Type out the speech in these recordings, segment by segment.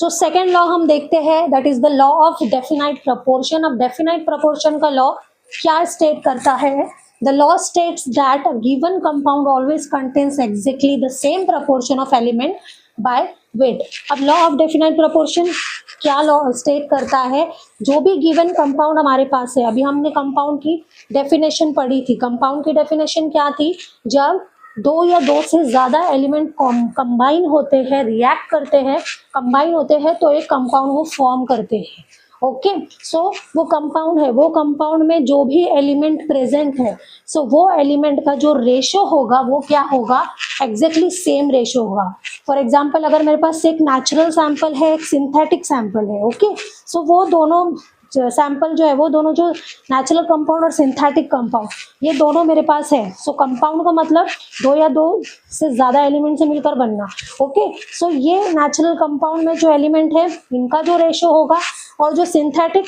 तो second law हम देखते हैं, that is the law of definite proportion. अब डेफिनाइट प्रपोर्शन का लॉ क्या स्टेट करता है? The law states that a given compound always contains exactly the same proportion of element by weight. अब लॉ ऑफ डेफिनाइट प्रपोर्शन क्या law state करता है? जो भी गिवन कंपाउंड हमारे पास है, अभी हमने कंपाउंड की डेफिनेशन पढ़ी थी। कंपाउंड की डेफिनेशन क्या थी? जब दो या दो से ज्यादा एलिमेंट कंबाइन होते हैं, रिएक्ट करते हैं, कंबाइन होते हैं तो एक कंपाउंड वो फॉर्म करते हैं। ओके, सो वो कंपाउंड है, वो कंपाउंड में जो भी एलिमेंट प्रेजेंट है, सो वो एलिमेंट का जो रेशो होगा वो क्या होगा? एग्जैक्टली सेम रेशो होगा। फॉर एग्जाम्पल, अगर मेरे पास एक नेचुरल सैंपल है, एक सिंथेटिक सैंपल है, ओके, सो वो दोनों सैंपल जो है, वो दोनों जो नेचुरल कंपाउंड और सिंथेटिक कंपाउंड, ये दोनों मेरे पास है। सो कंपाउंड का मतलब दो या दो से ज़्यादा एलिमेंट से मिलकर बनना। ओके, सो ये नेचुरल कंपाउंड में जो एलिमेंट है, इनका जो रेशो होगा, और जो सिंथेटिक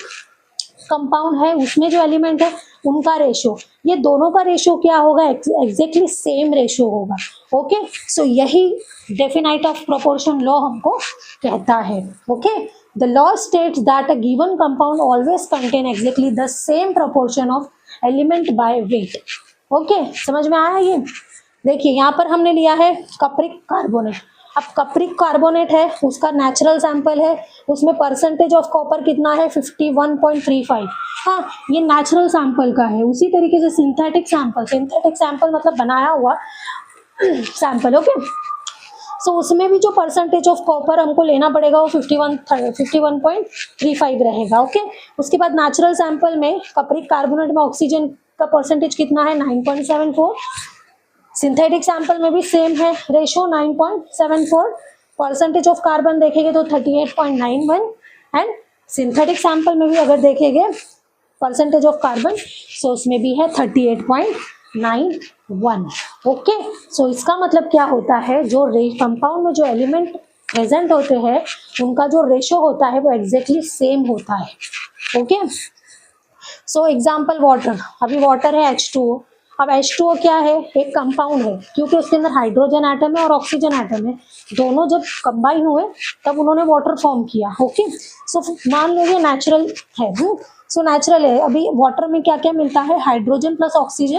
कंपाउंड है उसमें जो एलिमेंट है उनका रेशो, ये दोनों का रेशो क्या होगा? एग्जैक्टली सेम रेशो होगा। ओके, सो यही डेफिनाइट ऑफ प्रोपोर्शन लॉ हमको कहता है। Okay, the law states that a given compound always contain exactly the same proportion of element by weight. Okay, समझ में आया ये? देखिए यहाँ पर हमने लिया है कप्रिक कार्बोनेट। अब कप्रिक कार्बोनेट है, उसका नेचुरल सैंपल है, उसमें परसेंटेज ऑफ कॉपर कितना है? 51.35। हाँ, ये नेचुरल सैंपल का है। उसी तरीके से सिंथेटिक सैंपल मतलब बनाया हुआ सैंपल। ओके, सो उसमें भी जो परसेंटेज ऑफ कॉपर हमको लेना पड़ेगा वो 51.35 रहेगा। ओके, उसके बाद नेचुरल सैंपल में कप्रिक कार्बोनेट में ऑक्सीजन का परसेंटेज कितना है? 9.74। सिंथेटिक सैंपल में भी सेम है रेशो 9.74। परसेंटेज ऑफ कार्बन देखेंगे तो 38.91, एंड सिंथेटिक सैंपल में भी अगर देखेंगे परसेंटेज ऑफ कार्बन, सो उसमें भी है 38.91। ओके, सो इसका मतलब क्या होता है? जो कंपाउंड में जो एलिमेंट प्रेजेंट होते हैं उनका जो रेशो होता है वो एग्जैक्टली सेम होता है। Okay, so example water. अभी वाटर है H2O। अब H2O क्या है? एक कंपाउंड है, क्योंकि उसके अंदर हाइड्रोजन एटम है और ऑक्सीजन एटम है, दोनों जब कंबाइन हुए तब उन्होंने वाटर फॉर्म किया। ओके, सो मान लो ये नेचुरल है। सो नेचुरल है, अभी वाटर में क्या क्या मिलता है? हाइड्रोजन प्लस ऑक्सीजन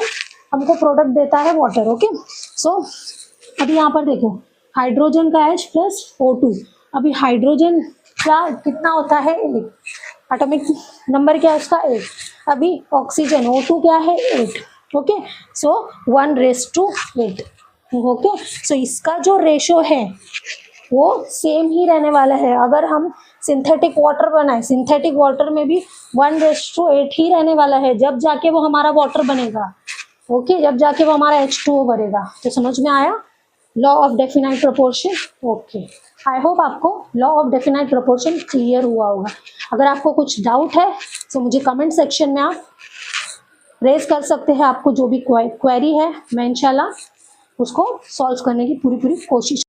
हमको प्रोडक्ट देता है वाटर। ओके, सो अभी यहाँ पर देखो, हाइड्रोजन का H प्लस O2। अभी हाइड्रोजन क्या कितना होता है? 8, एटॉमिक नंबर क्या है उसका? 8। अभी ऑक्सीजन O2 क्या है? 8। ओके, सो 1:8। ओके, सो इसका जो रेशो है वो सेम ही रहने वाला है। अगर हम सिंथेटिक वाटर बनाए, सिंथेटिक वाटर में भी 1:8 ही रहने वाला है, जब जाके वो हमारा वाटर बनेगा। ओके, जब जाके वो हमारा H2O बनेगा। तो समझ में आया law of definite proportion? Okay, I hope आपको law of definite proportion clear हुआ होगा। अगर आपको कुछ डाउट है तो मुझे कमेंट सेक्शन में आप रेज कर सकते हैं। आपको जो भी क्वेरी है मैं इंशाल्लाह उसको सॉल्व करने की पूरी कोशिश